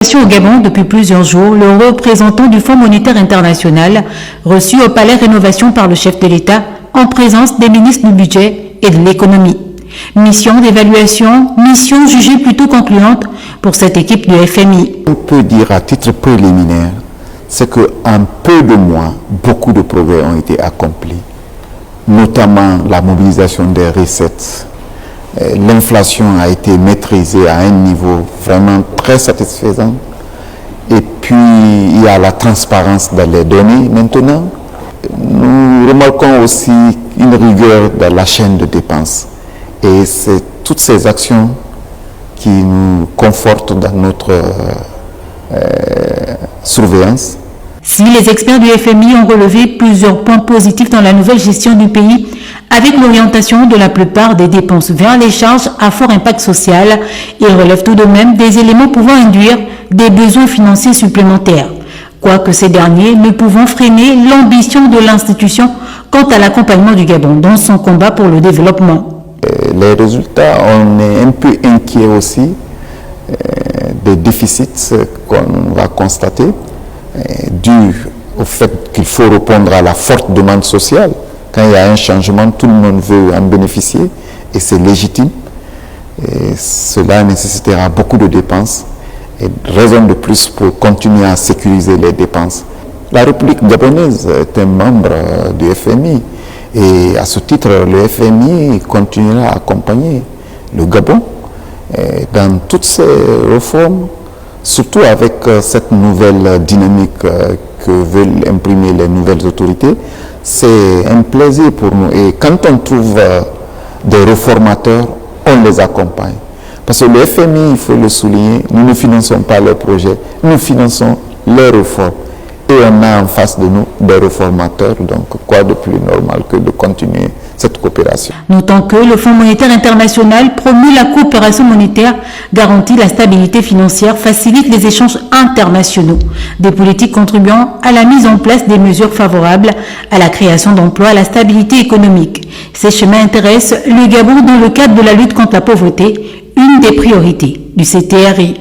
Au Gabon depuis plusieurs jours, le représentant du Fonds monétaire international reçu au palais Rénovation par le chef de l'État en présence des ministres du budget et de l'économie. Mission d'évaluation, mission jugée plutôt concluante pour cette équipe du FMI. On peut dire à titre préliminaire, c'est qu'en peu de mois, beaucoup de progrès ont été accomplis, notamment la mobilisation des recettes. L'inflation a été maîtrisée à un niveau vraiment très satisfaisant. Et puis, il y a la transparence dans les données maintenant. Nous remarquons aussi une rigueur dans la chaîne de dépenses. Et c'est toutes ces actions qui nous confortent dans notre surveillance. Si les experts du FMI ont relevé plusieurs points positifs dans la nouvelle gestion du pays, avec l'orientation de la plupart des dépenses vers les charges à fort impact social, ils relèvent tout de même des éléments pouvant induire des besoins financiers supplémentaires, quoique ces derniers ne pouvant freiner l'ambition de l'institution quant à l'accompagnement du Gabon dans son combat pour le développement. Les résultats, on est un peu inquiet aussi des déficits qu'on va constater, dû au fait qu'il faut répondre à la forte demande sociale. Quand il y a un changement, tout le monde veut en bénéficier et c'est légitime. Et cela nécessitera beaucoup de dépenses et raison de plus pour continuer à sécuriser les dépenses. La République gabonaise est un membre du FMI et à ce titre, le FMI continuera à accompagner le Gabon dans toutes ces réformes, surtout avec cette nouvelle dynamique que veulent imprimer les nouvelles autorités. C'est un plaisir pour nous et quand on trouve des réformateurs, on les accompagne. Parce que le FMI, il faut le souligner, nous ne finançons pas les projets, nous finançons les réformes. Et on a en face de nous des réformateurs, donc quoi de plus normal que de continuer cette coopération. Notons que le Fonds monétaire international promeut la coopération monétaire, garantit la stabilité financière, facilite les échanges internationaux, des politiques contribuant à la mise en place des mesures favorables à la création d'emplois, à la stabilité économique. Ces chemins intéressent le Gabon dans le cadre de la lutte contre la pauvreté, une des priorités du CTRI.